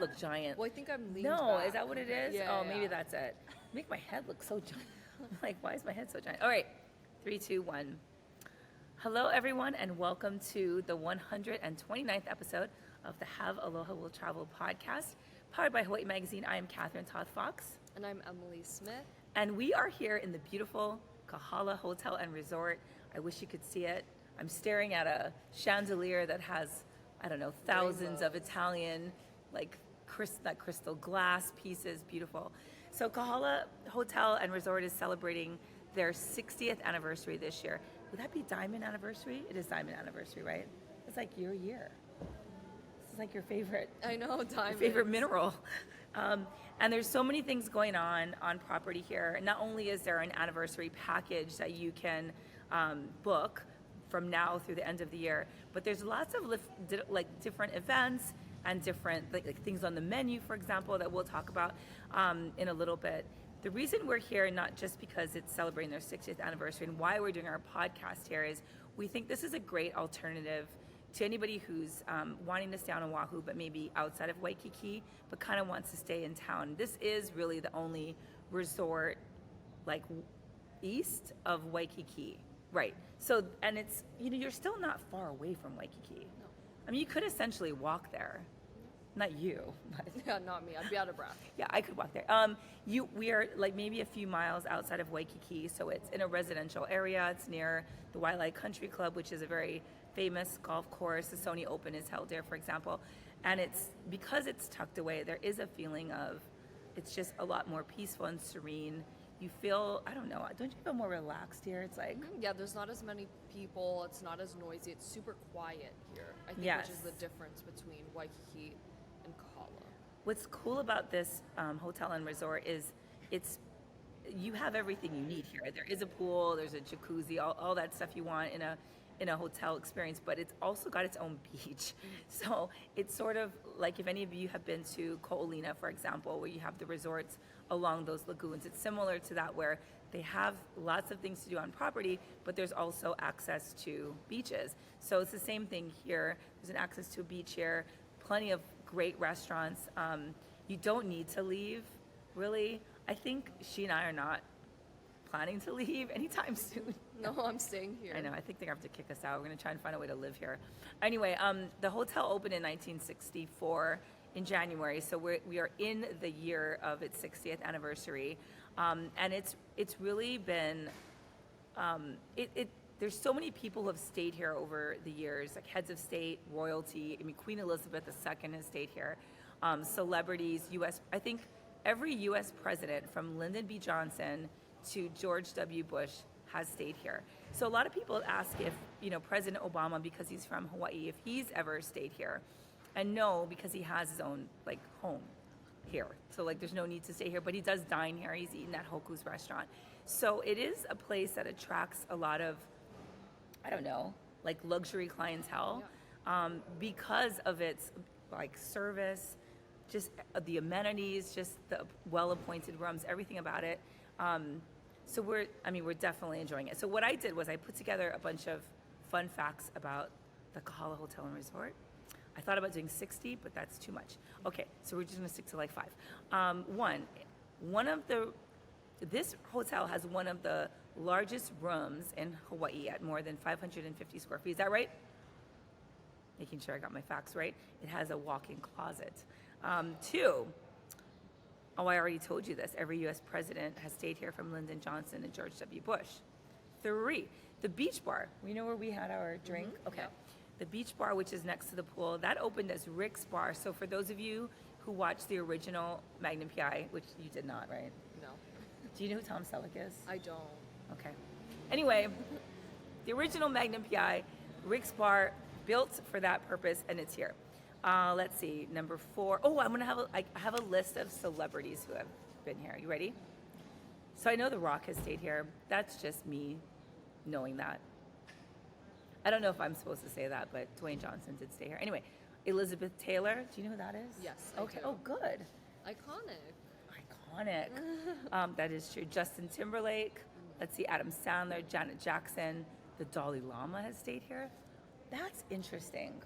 look giant. Well, I think I'm leaned No, back. is that what it is? Yeah, Oh, maybe that's it. Make my head look so giant. I'm like, why is my head so giant? All right, 3, 2, 1. Hello, everyone, and welcome to the 129th episode of the Have Aloha Will Travel podcast, powered by HAWAIʻI Magazine. I am Catherine Toth Fox. And I'm Emily Smith. And we are here in the beautiful Kāhala Hotel and Resort. I wish you could see it. I'm staring at a chandelier that has, I don't know, thousands of Italian, like crystal glass pieces, beautiful. So Kāhala Hotel and Resort is celebrating their 60th anniversary this year. Would that be diamond anniversary? It is diamond anniversary, right? It's like your year. This is like your favorite. I know, diamond. Favorite mineral. And there's so many things going on property here. Not only is there an anniversary package that you can book from now through the end of the year, but there's lots of different events and different like things on the menu, for example, that we'll talk about in a little bit. The reason we're here, not just because it's celebrating their 60th anniversary and why we're doing our podcast here, is we think this is a great alternative to anybody who's wanting to stay on Oʻahu, but maybe outside of Waikīkī, but kind of wants to stay in town. This is really the only resort like east of Waikīkī. Right. So, and it's, you're still not far away from Waikīkī. No. I mean, you could essentially walk there. Not you, but Yeah, not me. I'd be out of breath. yeah, I could walk there. We are like maybe a few miles outside of Waikīkī, so it's in a residential area. It's near the Wailea Country Club, which is a very famous golf course. The Sony Open is held there, for example. And it's because it's tucked away, there is a feeling of it's just a lot more peaceful and serene. You feel, I don't know, don't you feel more relaxed here? It's like... Yeah, there's not as many people. It's not as noisy. It's super quiet here, I think, Yes. which is the difference between Waikīkī and Kāhala. What's cool about this hotel and resort is you have everything you need here. There is a pool, there's a jacuzzi, all that stuff you want in a hotel experience, but it's also got its own beach. So it's sort of like if any of you have been to Ko'olina, for example, where you have the resorts along those lagoons. It's similar to that, where they have lots of things to do on property, but there's also access to beaches. So it's the same thing here. There's an access to a beach here, plenty of great restaurants. You don't need to leave, really. I think she and I are not planning to leave anytime soon. No, I'm staying here. I know, I think they're going to have to kick us out. We're going to try and find a way to live here. Anyway, the hotel opened in 1964 in January, so we are in the year of its 60th anniversary. And it's really been, there's so many people who have stayed here over the years, like heads of state, royalty. I mean, Queen Elizabeth II has stayed here. Celebrities, I think every U.S. president from Lyndon B. Johnson to George W. Bush has stayed here. So a lot of people ask if, President Obama, because he's from Hawaii, if he's ever stayed here. And no, because he has his own, home here. So, there's no need to stay here, but he does dine here. He's eaten at Hoku's restaurant. So it is a place that attracts a lot of, I don't know, luxury clientele, because of its, service, just the amenities, just the well-appointed rooms, everything about it. So we're definitely enjoying it. So what I did was I put together a bunch of fun facts about the Kāhala Hotel and Resort. I thought about doing 60, but that's too much. Okay, so we're just gonna stick to 5. This hotel has one of the largest rooms in Hawaii at more than 550 square feet. Is that right? Making sure I got my facts right. It has a walk-in closet. 2, I already told you this. Every U.S. president has stayed here from Lyndon Johnson and George W. Bush. 3, the beach bar. You know where we had our drink? Mm-hmm. Okay. Yeah. The beach bar, which is next to the pool, that opened as Rick's Bar. So for those of you who watched the original Magnum PI, which you did not, right? No. Do you know who Tom Selleck is? I don't. Okay. Anyway, the original Magnum PI, Rick's Bar, built for that purpose, and it's here. Let's see, number 4. Oh, I have a list of celebrities who have been here. You ready? So I know The Rock has stayed here. That's just me knowing that. I don't know if I'm supposed to say that, but Dwayne Johnson did stay here. Anyway, Elizabeth Taylor. Do you know who that is? Yes, Okay. I do. Oh, good. Iconic. That is true. Justin Timberlake. Let's see, Adam Sandler, Janet Jackson. The Dalai Lama has stayed here. That's interesting.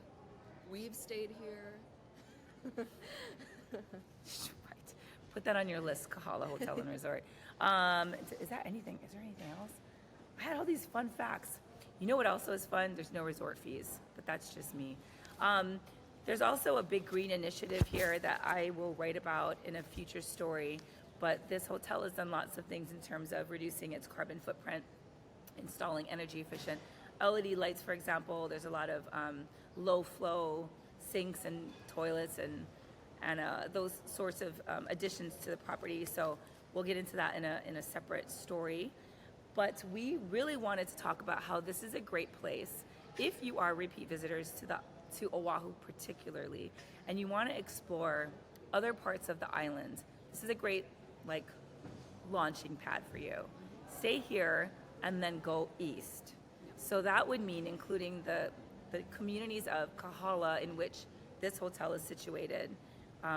We've stayed here. Right. Put that on your list, Kāhala Hotel and Resort. Is there anything else? I had all these fun facts. You know what also is fun? There's no resort fees, but that's just me. There's also a big green initiative here that I will write about in a future story, but this hotel has done lots of things in terms of reducing its carbon footprint, installing energy efficient LED lights, for example. There's a lot of low flow sinks and toilets and those sorts of additions to the property. So we'll get into that in a separate story. But we really wanted to talk about how this is a great place if you are repeat visitors to Oʻahu particularly, and you want to explore other parts of the island. This is a great launching pad for you. Stay here and then go east. So that would mean including the communities of Kāhala, in which this hotel is situated,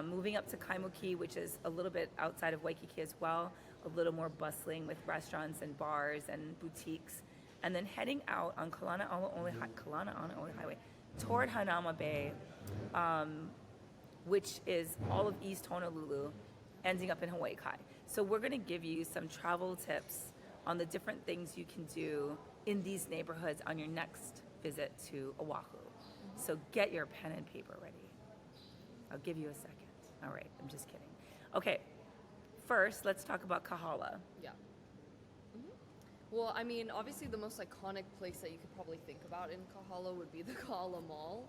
moving up to Kaimuki, which is a little bit outside of Waikīkī as well, a little more bustling with restaurants and bars and boutiques, and then heading out on Kalana ʻaʻole Highway toward Hanauma Bay, which is all of East Honolulu, ending up in Hawaii. So we're going to give you some travel tips on the different things you can do in these neighborhoods on your next visit to Oʻahu. So get your pen and paper ready. I'll give you a second. All right, I'm just kidding. Okay, first let's talk about Kāhala. Yeah. Well, I mean, obviously the most iconic place that you could probably think about in Kāhala would be the Kāhala Mall.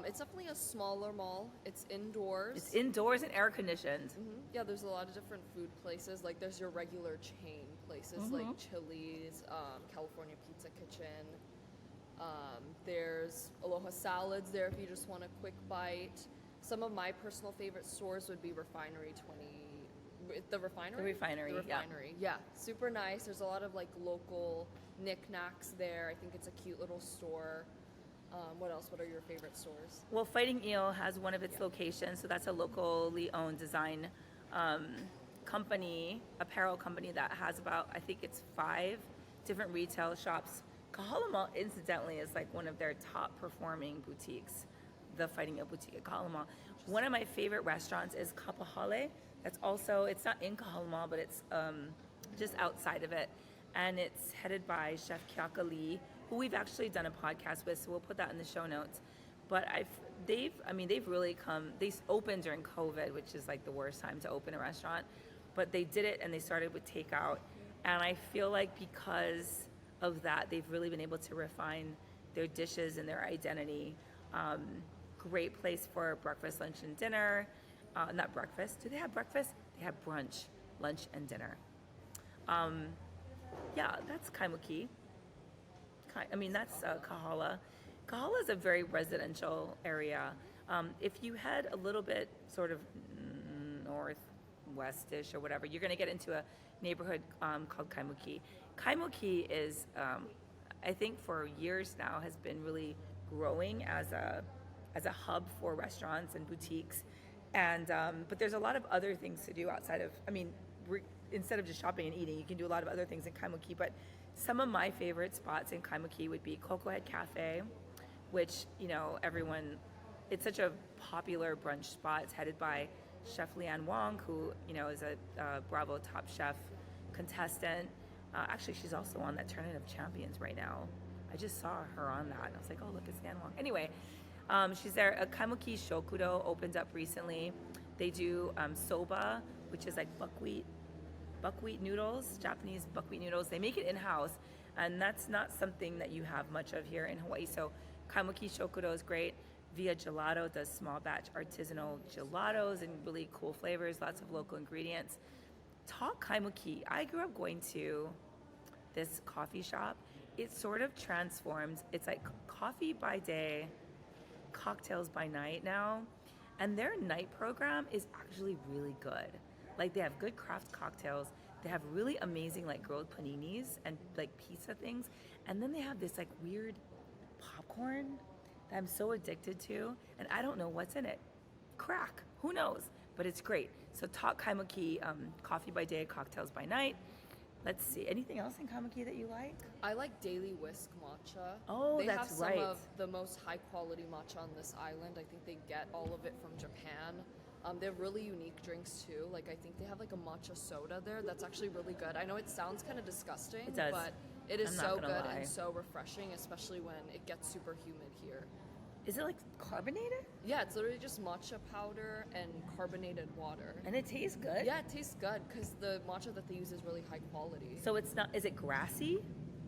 It's definitely a smaller mall. It's indoors. It's indoors and air conditioned. Yeah, there's a lot of different food places. Like there's your regular chain places like Chili's, California Pizza Kitchen. There's Aloha Salads there if you just want a quick bite. Some of my personal favorite stores would be Refinery 20. The Refinery? The Refinery, yeah. Super nice. There's a lot of local knickknacks there. I think it's a cute little store. What else? What are your favorite stores? Well, Fighting Eel has one of its locations, so that's a locally owned design company, apparel company that has about, I think it's 5 different retail shops. Kāhala Mall, incidentally, is one of their top performing boutiques, the Fighting Eel boutique at Kāhala Mall. One of my favorite restaurants is Kapahale. That's also, it's not in Kāhala Mall, but it's just outside of it. And it's headed by Chef Kiaka Lee, who we've actually done a podcast with, so we'll put that in the show notes. But they've really come, they opened during COVID, which is the worst time to open a restaurant, but they did it and they started with takeout. And I feel like because of that, they've really been able to refine their dishes and their identity. Great place for breakfast, lunch, and dinner. Not breakfast. Do they have breakfast? They have brunch, lunch, and dinner. Yeah, that's Kaimuki. That's Kāhala. Kāhala is a very residential area. If you head a little bit sort of northwestish or whatever, you're going to get into a neighborhood called Kaimuki. Kaimuki is, I think for years now, has been really growing as a hub for restaurants and boutiques. And but there's a lot of other things to do outside of, instead of just shopping and eating, you can do a lot of other things in Kaimuki. But some of my favorite spots in Kaimuki would be Cocoa Head Cafe, which, everyone, it's such a popular brunch spot. It's headed by Chef Leanne Wong, who, is a Bravo Top Chef contestant. Actually, she's also on that Tournament of Champions right now. I just saw her on that, and I was like, oh, look, it's Leanne Wong. Anyway, she's there. Kaimuki Shokudo opened up recently. They do soba, which is buckwheat noodles, Japanese buckwheat noodles. They make it in-house, and that's not something that you have much of here in Hawaii. So Kaimuki Shokudo is great. Via Gelato does small batch artisanal gelatos and really cool flavors, lots of local ingredients. Talk Kaimuki. I grew up going to this coffee shop. It sort of transformed. It's like coffee by day, cocktails by night now. And their night program is actually really good. They have good craft cocktails. They have really amazing grilled paninis and pizza things. And then they have this weird popcorn that I'm so addicted to. And I don't know what's in it. Crack. Who knows? But it's great. So Talk Kaimuki, coffee by day, cocktails by night. Let's see. Anything else in Kaimuki that you like? I like Daily Whisk matcha. Oh, that's right. They have some of the most high quality matcha on this island. I think they get all of it from Japan. They have really unique drinks too. Like I think they have like a matcha soda there that's actually really good. I know it sounds kind of disgusting, It does. but it is I'm not so gonna good lie. and so refreshing, especially when it gets super humid here. Is it like carbonated? Yeah, it's literally just matcha powder and carbonated water. And it tastes good? Yeah, it tastes good because the matcha that they use is really high quality. So it's not, is it grassy?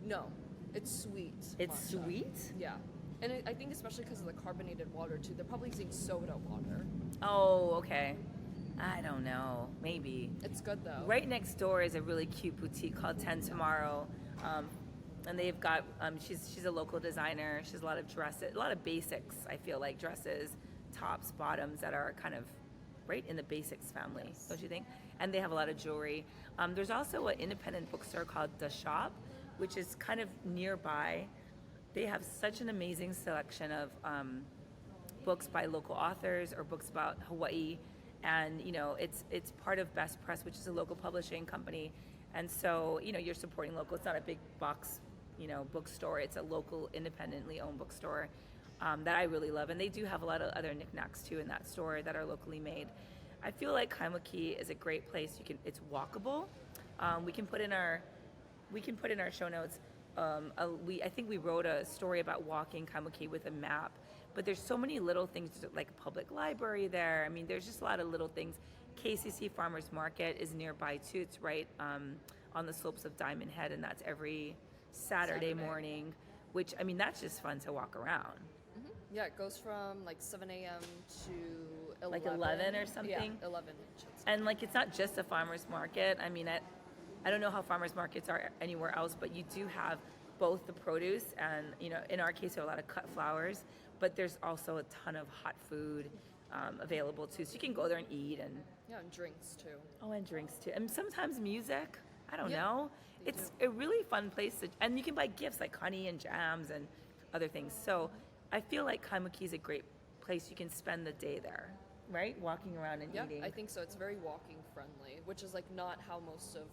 No, it's sweet. It's matcha. sweet? Yeah. And I think especially because of the carbonated water too, they're probably using soda water. Oh, okay. I don't know. Maybe. It's good though. Right next door is a really cute boutique called 10 Tomorrow. And they've got, she's a local designer. She has a lot of dresses, a lot of basics, I feel like, dresses, tops, bottoms that are kind of right in the basics family, Yes. don't you think? And they have a lot of jewelry. There's also an independent bookstore called The Shop, which is kind of nearby. They have such an amazing selection of books by local authors or books about Hawaii, and you know it's part of Best Press, which is a local publishing company, and so you know you're supporting local. It's not a big box, you know, bookstore. It's a local, independently owned bookstore that I really love, and they do have a lot of other knickknacks too in that store that are locally made. I feel like Kaimaki is a great place. It's walkable. We can put in our show notes. I think we wrote a story about walking Kaimaki with a map, but there's so many little things like a public library there. I mean, there's just a lot of little things. KCC Farmers Market is nearby too. It's right on the slopes of Diamond Head, and that's every Saturday morning, which, I mean, that's just fun to walk around. Mm-hmm. Yeah, it goes from like 7 a.m. to 11. Like 11 or something? Yeah, 11. And like, it's not just a farmer's market. I mean, I don't know how farmers markets are anywhere else, but you do have both the produce and, you know, in our case, there are a lot of cut flowers, but there's also a ton of hot food available too. So you can go there and eat and... Yeah, and drinks too. Oh, and drinks too. And sometimes music. I don't Yeah, know. they It's do. a really fun place to, and you can buy gifts like honey and jams and other things. So I feel like Kaimaki is a great place. You can spend the day there, right? Walking around and Yeah, eating. I think so. It's very walking friendly, which is like not how most of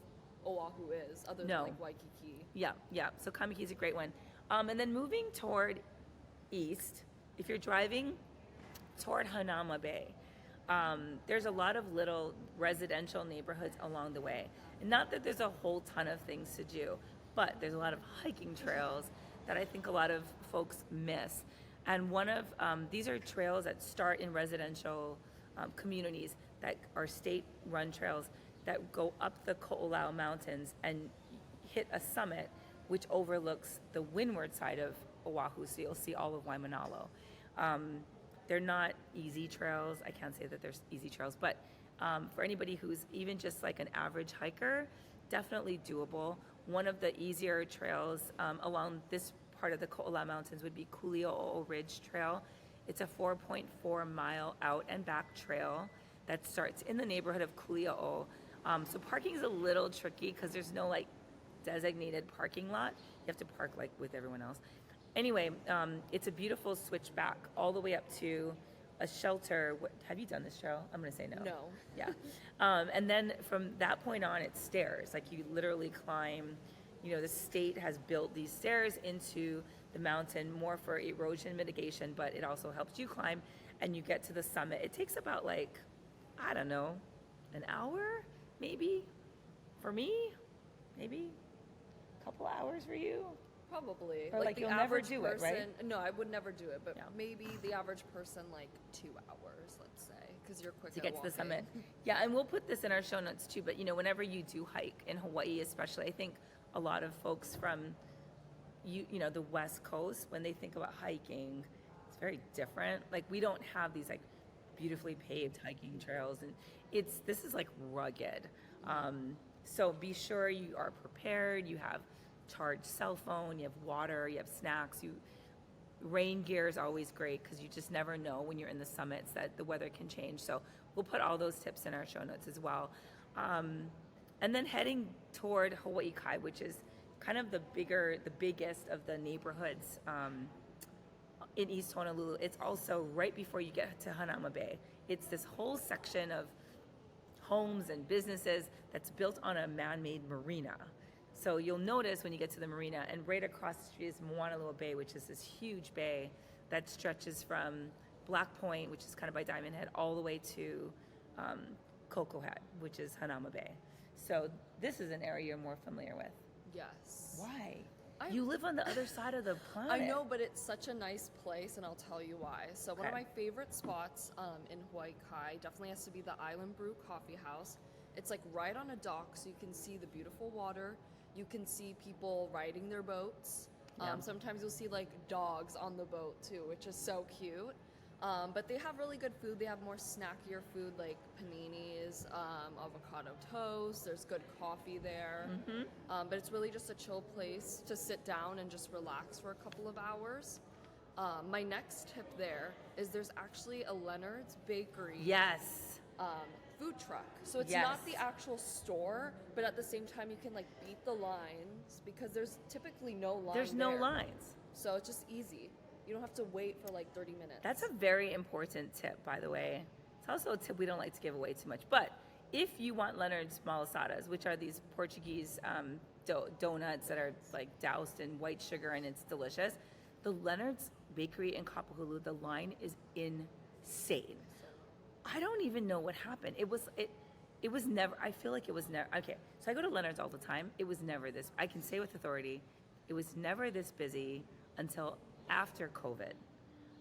Oʻahu is, other No. than like Waikīkī. Yeah. So Kaimaki is a great one. And then moving toward east, if you're driving toward Hanauma Bay, there's a lot of little residential neighborhoods along the way. And not that there's a whole ton of things to do, but there's a lot of hiking trails that I think a lot of folks miss. And one of these are trails that start in residential communities that are state-run trails that go up the Ko'olau Mountains and hit a summit which overlooks the windward side of Oʻahu, so you'll see all of Waimanalo. They're not easy trails. I can't say that they're easy trails, but for anybody who's even just like an average hiker, definitely doable. One of the easier trails along this part of the Ko'olau Mountains would be Kuli'o'o Ridge Trail. It's a 4.4 mile out and back trail that starts in the neighborhood of Kuli'o'o. So parking is a little tricky because there's no like designated parking lot. You have to park like with everyone else. Anyway, it's a beautiful switchback all the way up to a shelter. Have you done this trail? I'm gonna say no. No. Yeah. And then from that point on, it's stairs. Like you literally climb, you know, the state has built these stairs into the mountain more for erosion mitigation, but it also helps you climb and you get to the summit. It takes about like, I don't know, an hour maybe for me, maybe a couple hours for you. Probably. Or, like, the you'll never average do it, right? person- No, I would never do it, but Yeah. maybe the average person like 2 hours, let's say, because you're quick To at get to the walking. summit. Yeah, and we'll put this in our show notes too, but you know, whenever you do hike in Hawaii especially, I think a lot of folks from you know, the West Coast, when they think about hiking, it's very different. Like we don't have these like beautifully paved hiking trails, and this is like rugged. So be sure you are prepared. You have charged cell phone, you have water, you have snacks. Rain gear is always great because you just never know when you're in the summits that the weather can change. So we'll put all those tips in our show notes as well. And then heading toward Hawaii Kai, which is kind of the biggest of the neighborhoods in East Honolulu. It's also right before you get to Hanauma Bay. It's this whole section of homes and businesses that's built on a man-made marina. So you'll notice when you get to the marina, and right across the street is Moanalua Bay, which is this huge bay that stretches from Black Point, which is kind of by Diamond Head, all the way to Cocoa Hat, which is Hanauma Bay. So this is an area you're more familiar with. Yes. Why? I- You live on the other side of the planet. I know, but it's such a nice place, and I'll tell you why. So one of Okay. my favorite spots in Waikīkī definitely has to be the Island Brew Coffee House. It's like right on a dock, so you can see the beautiful water. You can see people riding their boats. Yeah. Sometimes you'll see like dogs on the boat too, which is so cute. But they have really good food. They have more snackier food like paninis, avocado toast. There's good coffee there. But it's really just a chill place to sit down and just relax for a couple of hours. My next tip there is there's actually a Leonard's Bakery Yes. food truck. So it's Yes. not the actual store, but at the same time you can like beat the lines because there's typically no line. There's no there. lines. So it's just easy. You don't have to wait for like 30 minutes. That's a very important tip, by the way. It's also a tip we don't like to give away too much. But if you want Leonard's malasadas, which are these Portuguese donuts that are like doused in white sugar and it's delicious, the Leonard's Bakery in Kapahulu, the line is insane. I don't even know what happened. It was never, I feel like it was never, okay, so I go to Leonard's all the time. It was never this, I can say with authority, it was never this busy until after COVID.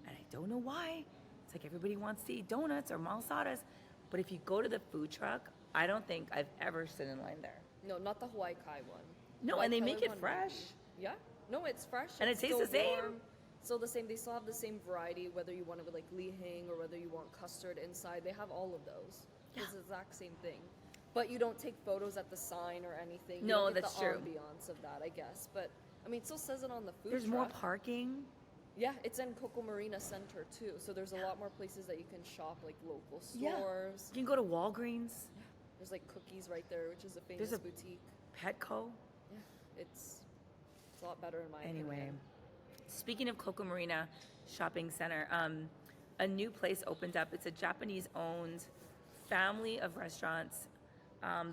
And I don't know why. It's like everybody wants to eat donuts or malasadas. But if you go to the food truck, I don't think I've ever stood in line there. No, not the Hawaii one. No, and they make it one, fresh. Yeah. No, it's fresh. And it It's tastes still the same? warm. Still the same. They still have the same variety, whether you want it with like lihing or whether you want custard inside. They have all of those. It's the exact same thing. But you don't take photos at the sign or anything. You No, don't get that's the true. ambiance of that, I guess. But I mean, it still says it on the food There's truck. more parking. Yeah, it's in Coco Marina Center too. So there's a lot more places that you can shop, like local Yeah. stores. You can go to Walgreens, There's like Cookies right there, which is a famous There's a- boutique. Petco. Yeah, it's a lot better in my Anyway, opinion. speaking of Coco Marina Shopping Center, a new place opened up. It's a Japanese-owned family of restaurants.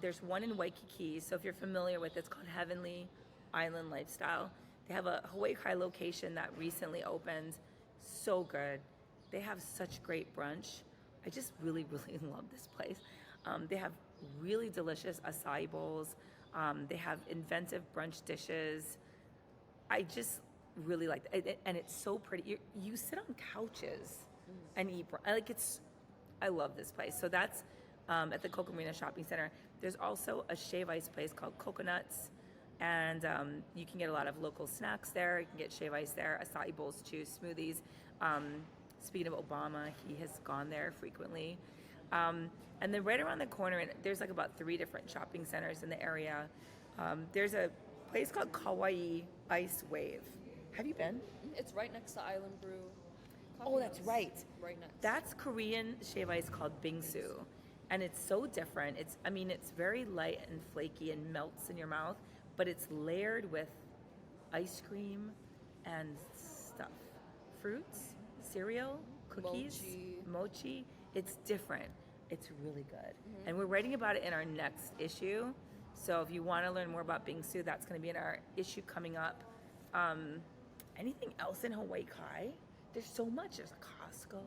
There's one in Waikīkī, so if you're familiar with it, it's called Heavenly Island Lifestyle. They have a Hawaii location that recently opened. So good. They have such great brunch. I just really, really love this place. They have really delicious acai bowls. They have inventive brunch dishes. I just really like it, and it's so pretty. You sit on couches and eat. Like I love this place. So that's at the Coco Marina Shopping Center. There's also a shave ice place called Coconuts, and you can get a lot of local snacks there. You can get shave ice there, acai bowls too, smoothies. Speaking of Obama, he has gone there frequently. And then right around the corner, and there's like about 3 different shopping centers in the area. There's a place called Kauai Ice Wave. Have you been? It's right next to Island Brew. Oh, Coffee that's House. right. Right next. That's Korean shave ice called bingsu. And it's so different. It's very light and flaky and melts in your mouth, but it's layered with ice cream and stuff. Fruits, cereal, cookies, mochi. It's different. It's really good. And we're writing about it in our next issue. So if you want to learn more about bingsu, that's going to be in our issue coming up. Anything else in Hawaii? There's so much. There's a Costco.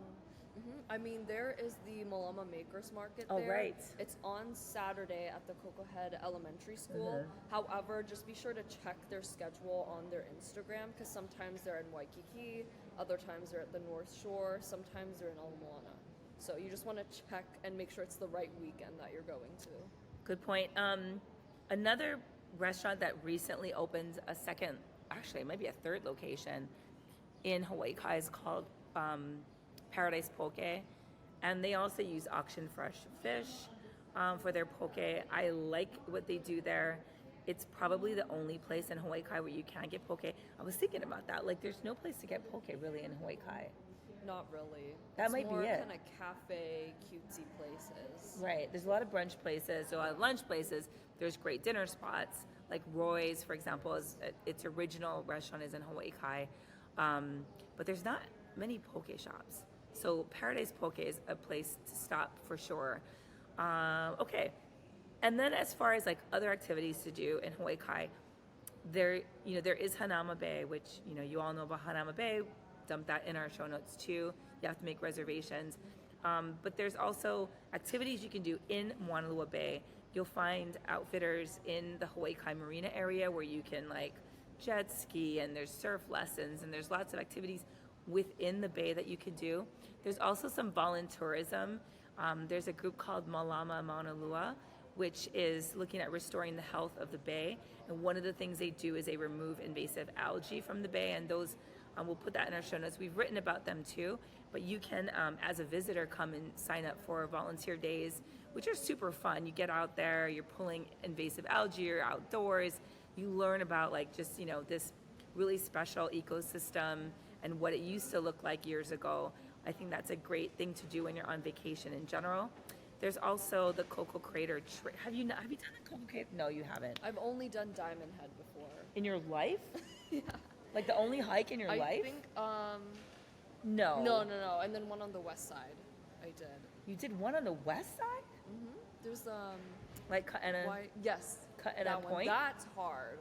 I mean, there is the Malama Makers Market Oh, there. right. It's on Saturday at the Coco Head Elementary School. However, just be sure to check their schedule on their Instagram because sometimes they're in Waikīkī, other times they're at the North Shore, sometimes they're in Ala Moana. So you just want to check and make sure it's the right weekend that you're going to. Good point. Another restaurant that recently opened a second, actually it might be a third location in Hawaii is called Paradise Poke, and they also use auction fresh fish for their poke. I like what they do there. It's probably the only place in Hawaii where you can get poke. I was thinking about that. Like, there's no place to get poke really in Hawaii. Not really. That might be it. Kind of cafe, cutesy places. Right. There's a lot of brunch places, a lot of lunch places. There's great dinner spots, like Roy's, for example, its original restaurant is in Hawaii. But there's not many poke shops. So Paradise Poke is a place to stop for sure. Okay. And then as far as like other activities to do in Hawaii, there is Hanauma Bay, which, you all know about Hanauma Bay. Dump that in our show notes too. You have to make reservations. But there's also activities you can do in Moanalua Bay. You'll find outfitters in the Hawaii Marina area where you can like jet ski, and there's surf lessons, and there's lots of activities within the bay that you can do. There's also some voluntourism. There's a group called Malama Mauna Lua, which is looking at restoring the health of the bay. And one of the things they do is they remove invasive algae from the bay, and those, we'll put that in our show notes. We've written about them too, but you can, as a visitor, come and sign up for volunteer days, which are super fun. You get out there, you're pulling invasive algae, you're outdoors, you learn about like just, you know, this really special ecosystem and what it used to look like years ago. I think that's a great thing to do when you're on vacation in general. There's also the Cocoa Crater. Have you done the Cocoa Crater? No, you haven't. I've only done Diamond Head before. In your life? Yeah. Like the only hike in your life? I think, No. No. And then one on the west side. I did. You did one on the west side? Mm-hmm. There's, like Kaena? Yes. Kaena that Point? One. That's hard.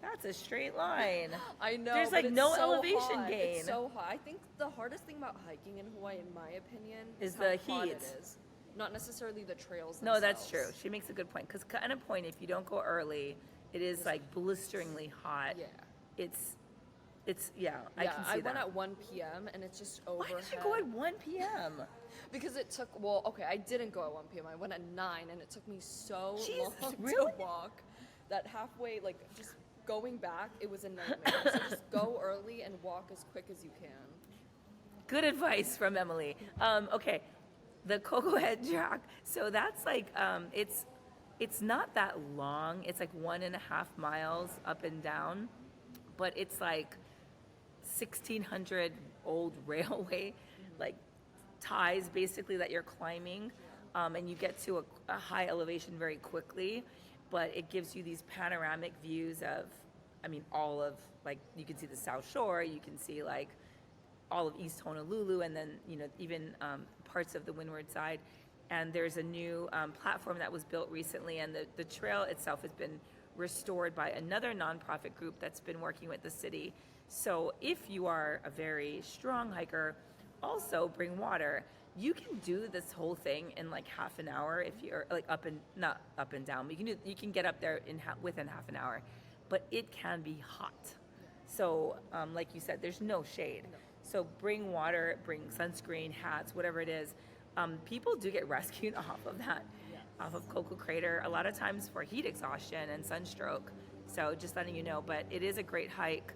That's a straight line. I know. There's like but it's no so elevation hot. gain. It's so hot. I think the hardest thing about hiking in Hawaii, in my opinion, is how the hot heat. it is. Not necessarily the trails No, that's themselves. true. She makes a good point. Because Kaena Point, if you don't go early, it is like blisteringly hot. Yeah. It's yeah, I can see I that. went at 1 p.m. and it's just overhead. Why did you go at 1 p.m.? Because it took, well, okay, I didn't go at 1 p.m. I went at 9, and it took me so Jesus, long really? to walk that halfway, like, just going back, it was a nightmare. So just go early and walk as quick as you can. Good advice from Emily. Okay, the Cocoa Head Track. So that's like, it's not that long. It's like 1.5 miles up and down, but it's like 1,600 old railway, like ties basically that you're climbing, and you get to a high elevation very quickly, but it gives you these panoramic views of, I mean, all of, like, you can see the South Shore, you can see like all of East Honolulu, and then, you know, even parts of the windward side. And there's a new platform that was built recently, and the trail itself has been restored by another nonprofit group that's been working with the city. So if you are a very strong hiker, also bring water. You can do this whole thing in like half an hour if you're like not up and down. But you can get up there within half an hour, but it can be hot. So like you said, there's no shade. So bring water, bring sunscreen, hats, whatever it is. People do get rescued off of that, off of Cocoa Crater, a lot of times for heat exhaustion and sunstroke. So just letting you know, but it is a great hike.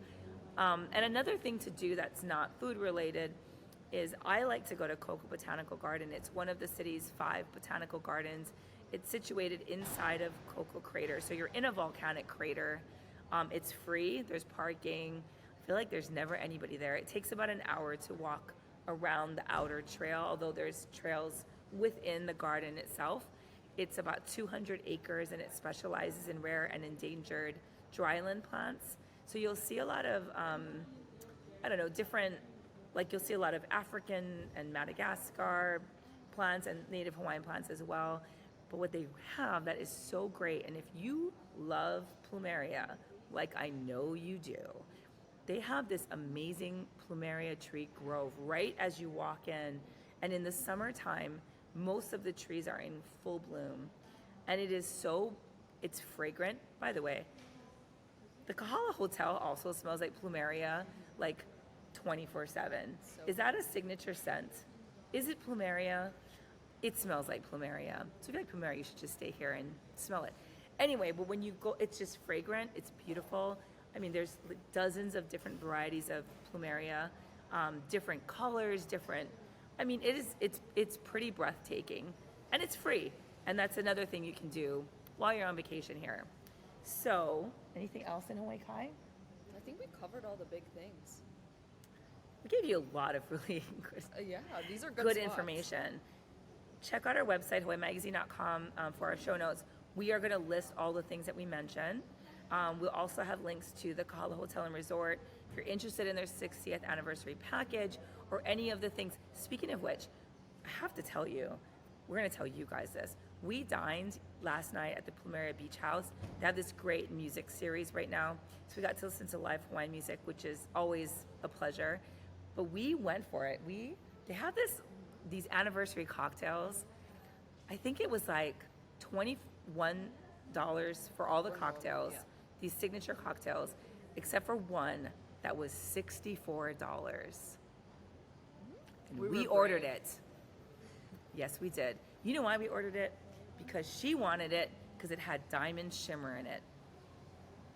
And another thing to do that's not food related is I like to go to Cocoa Botanical Garden. It's one of the city's 5 botanical gardens. It's situated inside of Cocoa Crater. So you're in a volcanic crater. It's free, there's parking. I feel like there's never anybody there. It takes about an hour to walk around the outer trail, although there's trails within the garden itself. It's about 200 acres, and it specializes in rare and endangered dryland plants. So you'll see a lot of, different, like you'll see a lot of African and Madagascar plants and native Hawaiian plants as well. But what they have that is so great, and if you love plumeria, like I know you do, they have this amazing plumeria tree grove right as you walk in. And in the summertime, most of the trees are in full bloom. And it's fragrant, by the way. The Kāhala Hotel also smells like plumeria, like 24/7. Is that a signature scent? Is it plumeria? It smells like plumeria. So if you like plumeria, you should just stay here and smell it. Anyway, but when you go, it's just fragrant, it's beautiful. I mean, there's dozens of different varieties of plumeria, different colors, it's pretty breathtaking, and it's free. And that's another thing you can do while you're on vacation here. So, anything else in Hawaii Kai? I think we covered all the big things. We gave you a lot of really These are good spots. information. Check out our website, HawaiiMagazine.com, for our show notes. We are going to list all the things that we mentioned. We'll also have links to the Kāhala Hotel and Resort if you're interested in their 60th anniversary package or any of the things. Speaking of which, I have to tell you, we're going to tell you guys this. We dined last night at the Plumeria Beach House. They have this great music series right now. So we got to listen to live Hawaiian music, which is always a pleasure. But we went for it. They have this these anniversary cocktails. I think it was like $21 for all the cocktails, yeah. these signature cocktails, except for one that was $64. And we ordered it. Yes, we did. You know why we ordered it? Because she wanted it because it had diamond shimmer in it.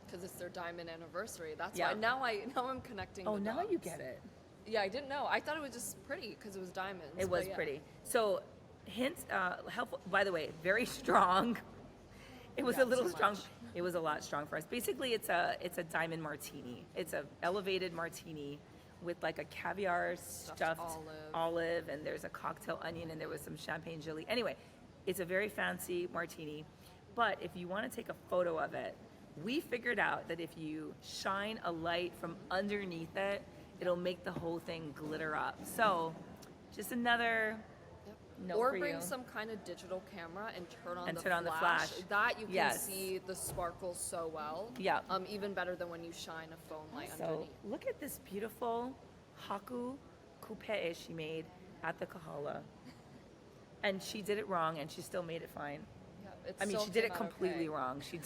Because it's their diamond anniversary. That's Yeah. why now I'm connecting. Oh, the now you dots. get it. Yeah, I didn't know. I thought it was just pretty because it was diamonds. It but was yeah. pretty. So, hints, helpful. By the way, very strong. It was Yeah, a little so strong. much. It was a lot strong for us. Basically, it's a diamond martini. It's a elevated martini with like a caviar stuffed olive, and there's a cocktail onion, and there was some champagne jelly. Anyway, it's a very fancy martini. But if you want to take a photo of it, we figured out that if you shine a light from underneath it, it'll make the whole thing glitter up. So, just another note Or for bring you. some kind of digital camera and turn on, And the, turn on the flash. flash. That you can Yes. see the sparkles so well. Yeah. Even better than when you shine a phone light So underneath. look at this beautiful haku kupe'e she made at the Kāhala. And she did it wrong, and she still made it fine. Yeah, it I mean, still she did came it out completely okay. wrong. She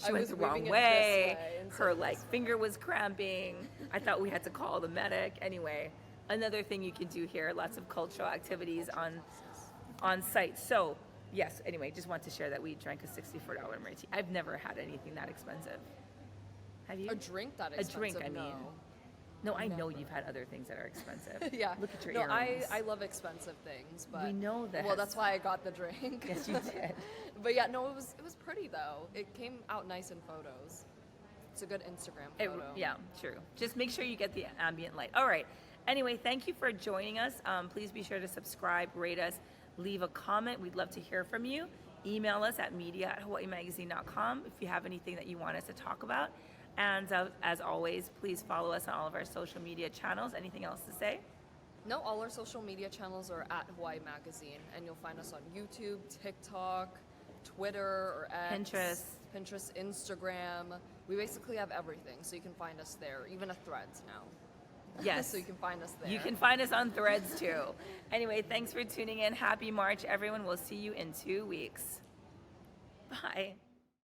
I went was the wrong weaving it this way. way instead Her of like this way. finger was cramping. I thought we had to call the medic. Anyway, another thing you can do here, lots of cultural activities on site. So yes, anyway, just want to share that we drank a $64 martini. I've never had anything that expensive. Have you? A drink that A expensive? drink, I mean. No, I know Never. you've had other things that are expensive. Yeah. Look at your no, earrings. I love expensive things, but We know that. Well, that's why I got the drink. Yes, you did. But yeah, no, it was pretty though. It came out nice in photos. It's a good Instagram photo. Yeah, true. Just make sure you get the ambient light. All right. Anyway, thank you for joining us. Please be sure to subscribe, rate us, leave a comment. We'd love to hear from you. Email us at media@hawaiimagazine.com if you have anything that you want us to talk about. And as always, please follow us on all of our social media channels. Anything else to say? No, all our social media channels are at Hawaii Magazine, and you'll find us on YouTube, TikTok, Twitter or X, Pinterest, Instagram. We basically have everything, so you can find us there, even a Threads now. Yes. So you can find us there. You can find us on Threads too. Anyway, thanks for tuning in. Happy March, everyone. We'll see you in 2 weeks. Bye.